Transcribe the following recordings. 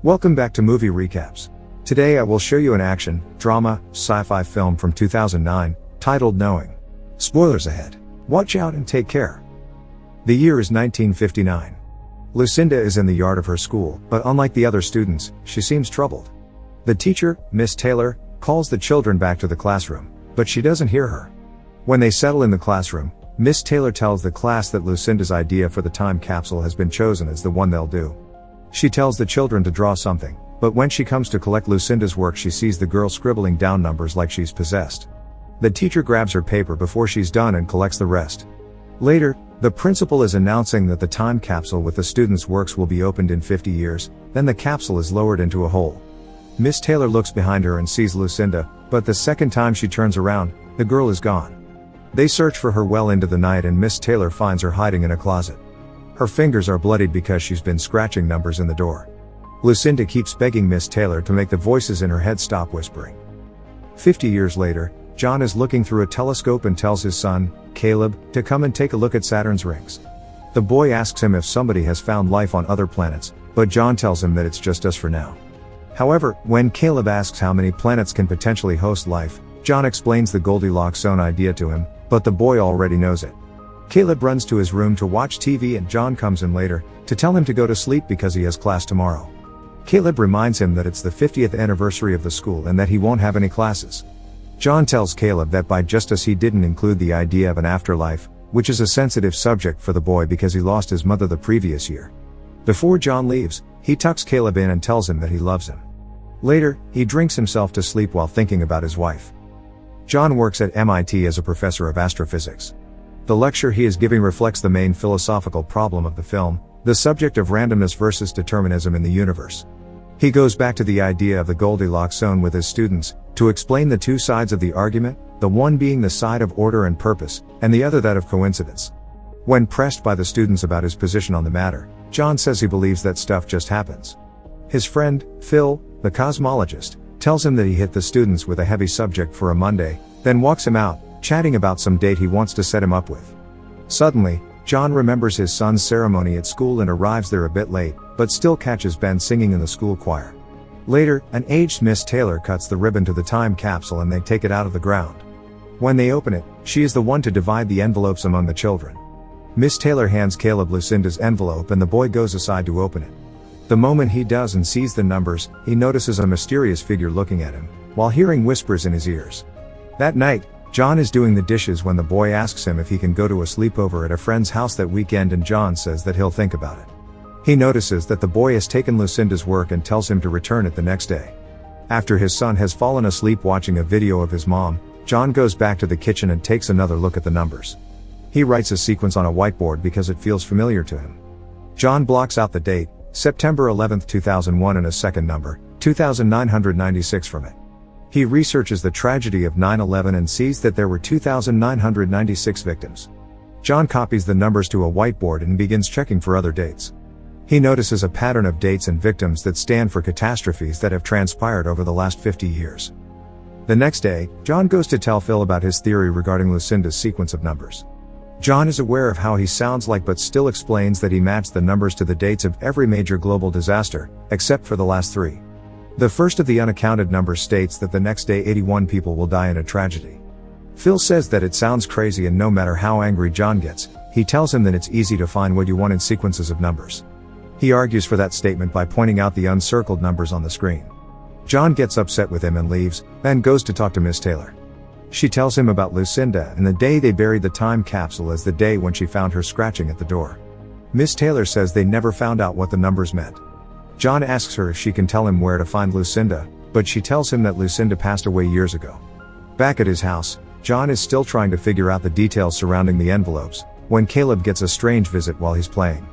Welcome back to Movie Recaps. Today I will show you an action, drama, sci-fi film from 2009, titled Knowing. Spoilers ahead. Watch out and take care. The year is 1959. Lucinda is in the yard of her school, but unlike the other students, she seems troubled. The teacher, Miss Taylor, calls the children back to the classroom, but she doesn't hear her. When they settle in the classroom, Miss Taylor tells the class that Lucinda's idea for the time capsule has been chosen as the one they'll do. She tells the children to draw something, but when she comes to collect Lucinda's work she sees the girl scribbling down numbers like she's possessed. The teacher grabs her paper before she's done and collects the rest. Later, the principal is announcing that the time capsule with the students' works will be opened in 50 years, then the capsule is lowered into a hole. Miss Taylor looks behind her and sees Lucinda, but the second time she turns around, the girl is gone. They search for her well into the night and Miss Taylor finds her hiding in a closet. Her fingers are bloodied because she's been scratching numbers in the door. Lucinda keeps begging Miss Taylor to make the voices in her head stop whispering. 50 years later, John is looking through a telescope and tells his son, Caleb, to come and take a look at Saturn's rings. The boy asks him if somebody has found life on other planets, but John tells him that it's just us for now. However, when Caleb asks how many planets can potentially host life, John explains the Goldilocks zone idea to him, but the boy already knows it. Caleb runs to his room to watch TV and John comes in later, to tell him to go to sleep because he has class tomorrow. Caleb reminds him that it's the 50th anniversary of the school and that he won't have any classes. John tells Caleb that by justice he didn't include the idea of an afterlife, which is a sensitive subject for the boy because he lost his mother the previous year. Before John leaves, he tucks Caleb in and tells him that he loves him. Later, he drinks himself to sleep while thinking about his wife. John works at MIT as a professor of astrophysics. The lecture he is giving reflects the main philosophical problem of the film, the subject of randomness versus determinism in the universe. He goes back to the idea of the Goldilocks zone with his students, to explain the two sides of the argument, the one being the side of order and purpose, and the other that of coincidence. When pressed by the students about his position on the matter, John says he believes that stuff just happens. His friend, Phil, the cosmologist, tells him that he hit the students with a heavy subject for a Monday, then walks him out, chatting about some date he wants to set him up with. Suddenly, John remembers his son's ceremony at school and arrives there a bit late, but still catches Ben singing in the school choir. Later, an aged Miss Taylor cuts the ribbon to the time capsule and they take it out of the ground. When they open it, she is the one to divide the envelopes among the children. Miss Taylor hands Caleb Lucinda's envelope and the boy goes aside to open it. The moment he does and sees the numbers, he notices a mysterious figure looking at him, while hearing whispers in his ears. That night, John is doing the dishes when the boy asks him if he can go to a sleepover at a friend's house that weekend and John says that he'll think about it. He notices that the boy has taken Lucinda's work and tells him to return it the next day. After his son has fallen asleep watching a video of his mom, John goes back to the kitchen and takes another look at the numbers. He writes a sequence on a whiteboard because it feels familiar to him. John blocks out the date, September 11, 2001 and a second number, 2996 from it. He researches the tragedy of 9/11 and sees that there were 2,996 victims. John copies the numbers to a whiteboard and begins checking for other dates. He notices a pattern of dates and victims that stand for catastrophes that have transpired over the last 50 years. The next day, John goes to tell Phil about his theory regarding Lucinda's sequence of numbers. John is aware of how he sounds like but still explains that he matched the numbers to the dates of every major global disaster, except for the last three. The first of the unaccounted numbers states that the next day 81 people will die in a tragedy. Phil says that it sounds crazy and no matter how angry John gets, he tells him that it's easy to find what you want in sequences of numbers. He argues for that statement by pointing out the uncircled numbers on the screen. John gets upset with him and leaves, then goes to talk to Miss Taylor. She tells him about Lucinda and the day they buried the time capsule as the day when she found her scratching at the door. Miss Taylor says they never found out what the numbers meant. John asks her if she can tell him where to find Lucinda, but she tells him that Lucinda passed away years ago. Back at his house, John is still trying to figure out the details surrounding the envelopes, when Caleb gets a strange visit while he's playing.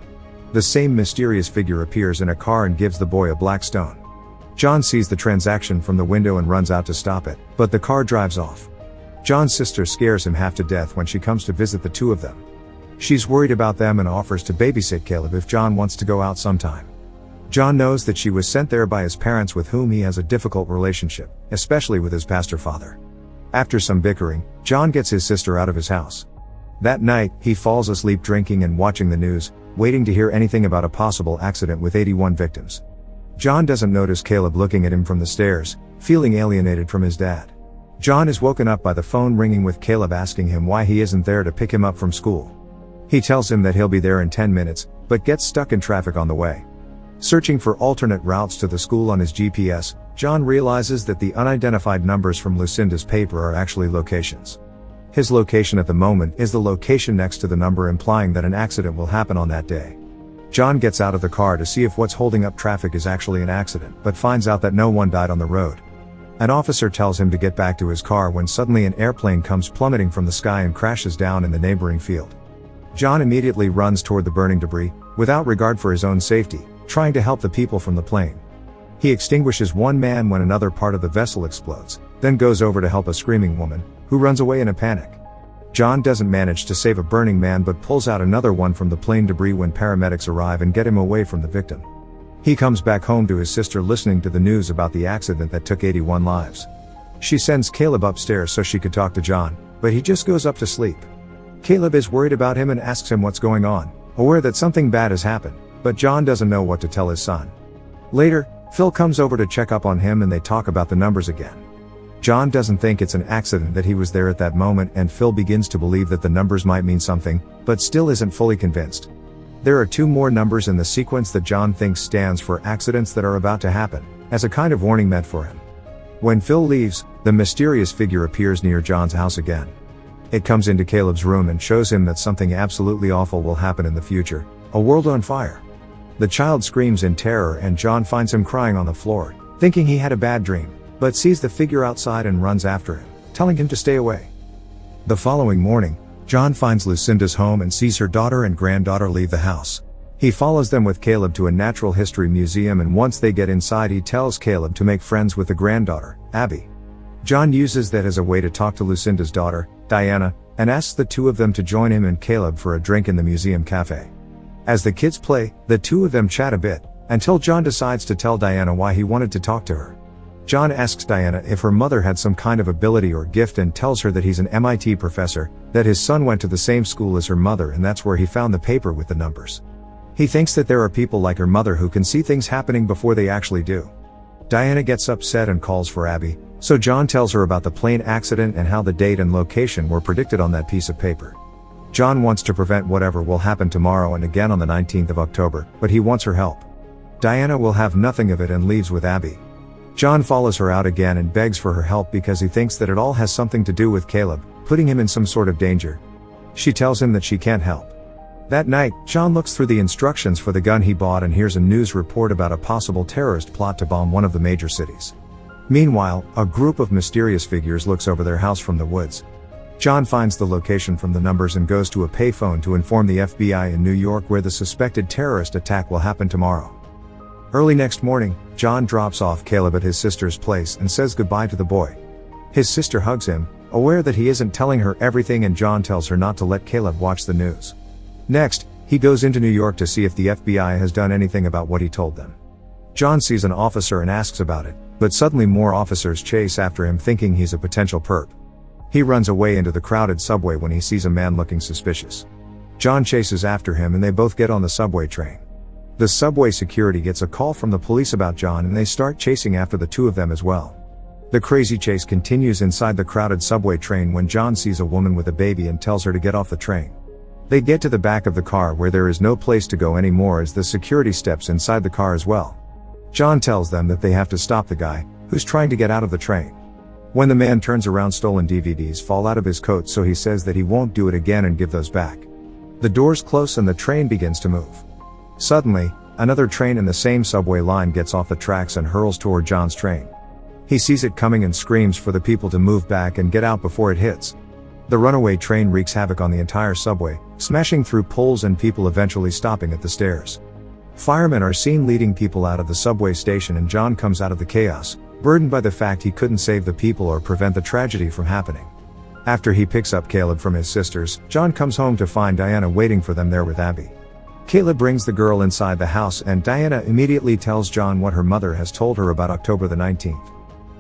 The same mysterious figure appears in a car and gives the boy a black stone. John sees the transaction from the window and runs out to stop it, but the car drives off. John's sister scares him half to death when she comes to visit the two of them. She's worried about them and offers to babysit Caleb if John wants to go out sometime. John knows that she was sent there by his parents with whom he has a difficult relationship, especially with his pastor father. After some bickering, John gets his sister out of his house. That night, he falls asleep drinking and watching the news, waiting to hear anything about a possible accident with 81 victims. John doesn't notice Caleb looking at him from the stairs, feeling alienated from his dad. John is woken up by the phone ringing with Caleb asking him why he isn't there to pick him up from school. He tells him that he'll be there in 10 minutes, but gets stuck in traffic on the way. Searching for alternate routes to the school on his GPS, John realizes that the unidentified numbers from Lucinda's paper are actually locations. His location at the moment is the location next to the number, implying that an accident will happen on that day. John gets out of the car to see if what's holding up traffic is actually an accident, but finds out that no one died on the road. An officer tells him to get back to his car when suddenly an airplane comes plummeting from the sky and crashes down in the neighboring field. John immediately runs toward the burning debris, without regard for his own safety, trying to help the people from the plane. He extinguishes one man when another part of the vessel explodes, then goes over to help a screaming woman, who runs away in a panic. John doesn't manage to save a burning man but pulls out another one from the plane debris when paramedics arrive and get him away from the victim. He comes back home to his sister listening to the news about the accident that took 81 lives. She sends Caleb upstairs so she could talk to John, but he just goes up to sleep. Caleb is worried about him and asks him what's going on, aware that something bad has happened, but John doesn't know what to tell his son. Later, Phil comes over to check up on him and they talk about the numbers again. John doesn't think it's an accident that he was there at that moment, and Phil begins to believe that the numbers might mean something, but still isn't fully convinced. There are 2 more numbers in the sequence that John thinks stands for accidents that are about to happen, as a kind of warning meant for him. When Phil leaves, the mysterious figure appears near John's house again. It comes into Caleb's room and shows him that something absolutely awful will happen in the future, a world on fire. The child screams in terror and John finds him crying on the floor, thinking he had a bad dream, but sees the figure outside and runs after him, telling him to stay away. The following morning, John finds Lucinda's home and sees her daughter and granddaughter leave the house. He follows them with Caleb to a natural history museum, and once they get inside he tells Caleb to make friends with the granddaughter, Abby. John uses that as a way to talk to Lucinda's daughter, Diana, and asks the 2 of them to join him and Caleb for a drink in the museum cafe. As the kids play, the 2 of them chat a bit, until John decides to tell Diana why he wanted to talk to her. John asks Diana if her mother had some kind of ability or gift and tells her that he's an MIT professor, that his son went to the same school as her mother and that's where he found the paper with the numbers. He thinks that there are people like her mother who can see things happening before they actually do. Diana gets upset and calls for Abby, so John tells her about the plane accident and how the date and location were predicted on that piece of paper. John wants to prevent whatever will happen tomorrow and again on the 19th of October, but he wants her help. Diana will have nothing of it and leaves with Abby. John follows her out again and begs for her help because he thinks that it all has something to do with Caleb, putting him in some sort of danger. She tells him that she can't help. That night, John looks through the instructions for the gun he bought and hears a news report about a possible terrorist plot to bomb one of the major cities. Meanwhile, a group of mysterious figures looks over their house from the woods. John finds the location from the numbers and goes to a payphone to inform the FBI in New York where the suspected terrorist attack will happen tomorrow. Early next morning, John drops off Caleb at his sister's place and says goodbye to the boy. His sister hugs him, aware that he isn't telling her everything, and John tells her not to let Caleb watch the news. Next, he goes into New York to see if the FBI has done anything about what he told them. John sees an officer and asks about it, but suddenly more officers chase after him thinking he's a potential perp. He runs away into the crowded subway when he sees a man looking suspicious. John chases after him and they both get on the subway train. The subway security gets a call from the police about John and they start chasing after the 2 of them as well. The crazy chase continues inside the crowded subway train when John sees a woman with a baby and tells her to get off the train. They get to the back of the car where there is no place to go anymore as the security steps inside the car as well. John tells them that they have to stop the guy, who's trying to get out of the train. When the man turns around, stolen DVDs fall out of his coat, so he says that he won't do it again and give those back. The doors close and the train begins to move. Suddenly, another train in the same subway line gets off the tracks and hurls toward John's train. He sees it coming and screams for the people to move back and get out before it hits. The runaway train wreaks havoc on the entire subway, smashing through poles and people eventually stopping at the stairs. Firemen are seen leading people out of the subway station and John comes out of the chaos, burdened by the fact he couldn't save the people or prevent the tragedy from happening. After he picks up Caleb from his sisters, John comes home to find Diana waiting for them there with Abby. Caleb brings the girl inside the house and Diana immediately tells John what her mother has told her about October the 19th.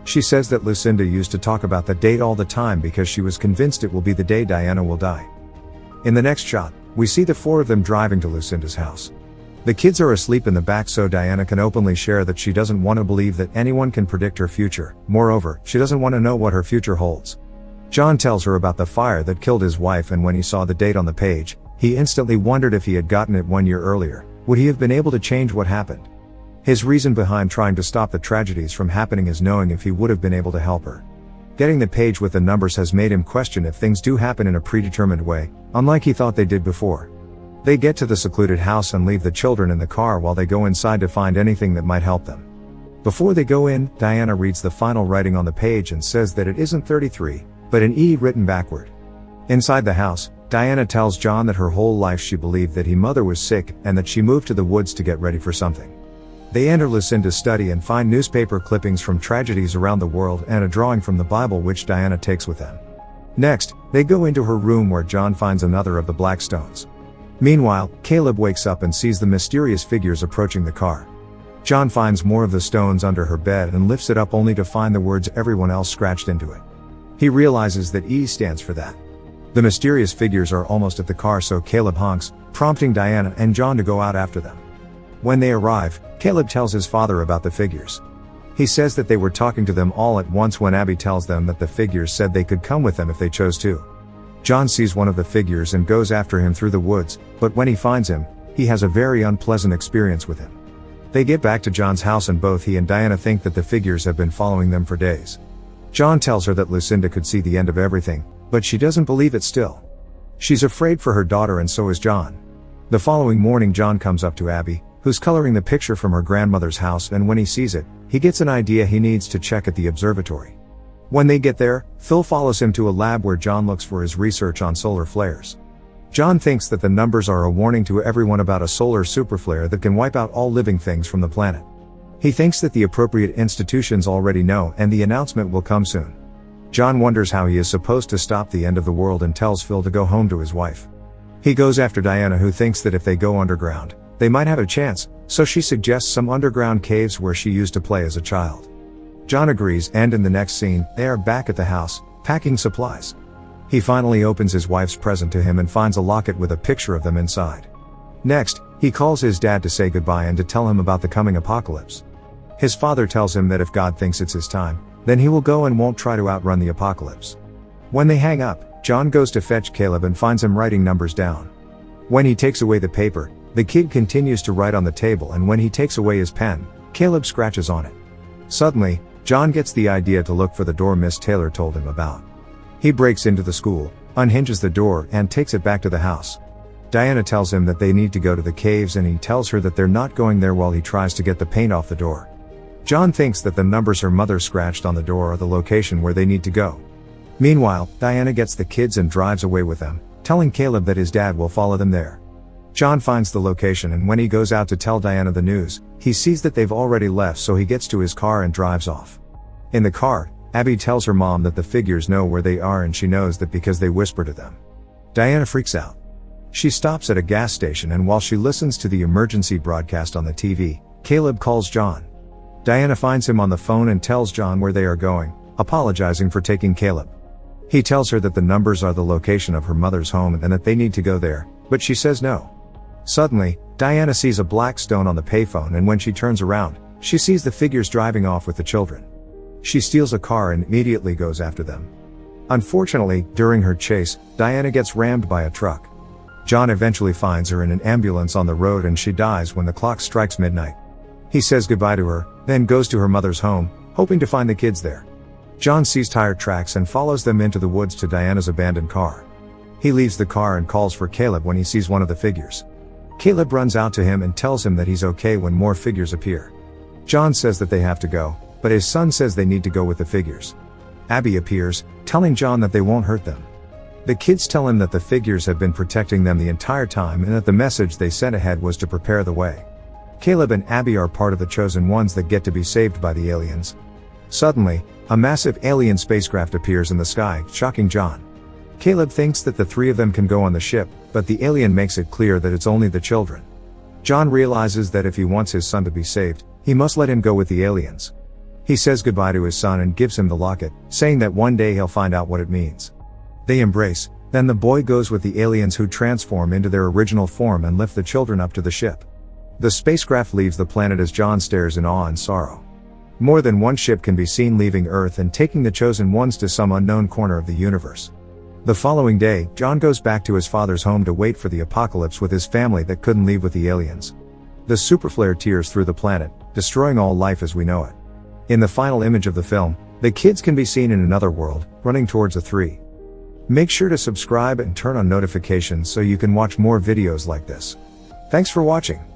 She says that Lucinda used to talk about that date all the time because she was convinced it will be the day Diana will die. In the next shot, we see the 4 of them driving to Lucinda's house. The kids are asleep in the back, so Diana can openly share that she doesn't want to believe that anyone can predict her future. Moreover, she doesn't want to know what her future holds. John tells her about the fire that killed his wife, and when he saw the date on the page, he instantly wondered if he had gotten it 1 year earlier, would he have been able to change what happened? His reason behind trying to stop the tragedies from happening is knowing if he would have been able to help her. Getting the page with the numbers has made him question if things do happen in a predetermined way, unlike he thought they did before. They get to the secluded house and leave the children in the car while they go inside to find anything that might help them. Before they go in, Diana reads the final writing on the page and says that it isn't 33, but an E written backward. Inside the house, Diana tells John that her whole life she believed that his mother was sick and that she moved to the woods to get ready for something. They enter Lucinda's study and find newspaper clippings from tragedies around the world and a drawing from the Bible which Diana takes with them. Next, they go into her room where John finds another of the black stones. Meanwhile, Caleb wakes up and sees the mysterious figures approaching the car. John finds more of the stones under her bed and lifts it up only to find the words everyone else scratched into it. He realizes that E stands for that. The mysterious figures are almost at the car, so Caleb honks, prompting Diana and John to go out after them. When they arrive, Caleb tells his father about the figures. He says that they were talking to them all at once when Abby tells them that the figures said they could come with them if they chose to. John sees one of the figures and goes after him through the woods, but when he finds him, he has a very unpleasant experience with him. They get back to John's house and both he and Diana think that the figures have been following them for days. John tells her that Lucinda could see the end of everything, but she doesn't believe it still. She's afraid for her daughter and so is John. The following morning John comes up to Abby, who's coloring the picture from her grandmother's house, and when he sees it, he gets an idea he needs to check at the observatory. When they get there, Phil follows him to a lab where John looks for his research on solar flares. John thinks that the numbers are a warning to everyone about a solar superflare that can wipe out all living things from the planet. He thinks that the appropriate institutions already know and the announcement will come soon. John wonders how he is supposed to stop the end of the world and tells Phil to go home to his wife. He goes after Diana, who thinks that if they go underground, they might have a chance, so she suggests some underground caves where she used to play as a child. John agrees, and in the next scene, they are back at the house, packing supplies. He finally opens his wife's present to him and finds a locket with a picture of them inside. Next, he calls his dad to say goodbye and to tell him about the coming apocalypse. His father tells him that if God thinks it's his time, then he will go and won't try to outrun the apocalypse. When they hang up, John goes to fetch Caleb and finds him writing numbers down. When he takes away the paper, the kid continues to write on the table, and when he takes away his pen, Caleb scratches on it. Suddenly, John gets the idea to look for the door Miss Taylor told him about. He breaks into the school, unhinges the door, and takes it back to the house. Diana tells him that they need to go to the caves, and he tells her that they're not going there while he tries to get the paint off the door. John thinks that the numbers her mother scratched on the door are the location where they need to go. Meanwhile, Diana gets the kids and drives away with them, telling Caleb that his dad will follow them there. John finds the location, and when he goes out to tell Diana the news, he sees that they've already left, so he gets to his car and drives off. In the car, Abby tells her mom that the figures know where they are, and she knows that because they whisper to them. Diana freaks out. She stops at a gas station, and while she listens to the emergency broadcast on the TV, Caleb calls John. Diana finds him on the phone and tells John where they are going, apologizing for taking Caleb. He tells her that the numbers are the location of her mother's home and that they need to go there, but she says no. Suddenly, Diana sees a black stone on the payphone, and when she turns around, she sees the figures driving off with the children. She steals a car and immediately goes after them. Unfortunately, during her chase, Diana gets rammed by a truck. John eventually finds her in an ambulance on the road, and she dies when the clock strikes midnight. He says goodbye to her, then goes to her mother's home, hoping to find the kids there. John sees tire tracks and follows them into the woods to Diana's abandoned car. He leaves the car and calls for Caleb when he sees one of the figures. Caleb runs out to him and tells him that he's okay when more figures appear. John says that they have to go, but his son says they need to go with the figures. Abby appears, telling John that they won't hurt them. The kids tell him that the figures have been protecting them the entire time and that the message they sent ahead was to prepare the way. Caleb and Abby are part of the chosen ones that get to be saved by the aliens. Suddenly, a massive alien spacecraft appears in the sky, shocking John. Caleb thinks that the three of them can go on the ship, but the alien makes it clear that it's only the children. John realizes that if he wants his son to be saved, he must let him go with the aliens. He says goodbye to his son and gives him the locket, saying that one day he'll find out what it means. They embrace, then the boy goes with the aliens, who transform into their original form and lift the children up to the ship. The spacecraft leaves the planet as John stares in awe and sorrow. More than one ship can be seen leaving Earth and taking the chosen ones to some unknown corner of the universe. The following day, John goes back to his father's home to wait for the apocalypse with his family that couldn't leave with the aliens. The superflare tears through the planet, destroying all life as we know it. In the final image of the film, the kids can be seen in another world, running towards a 3. Make sure to subscribe and turn on notifications so you can watch more videos like this. Thanks for watching.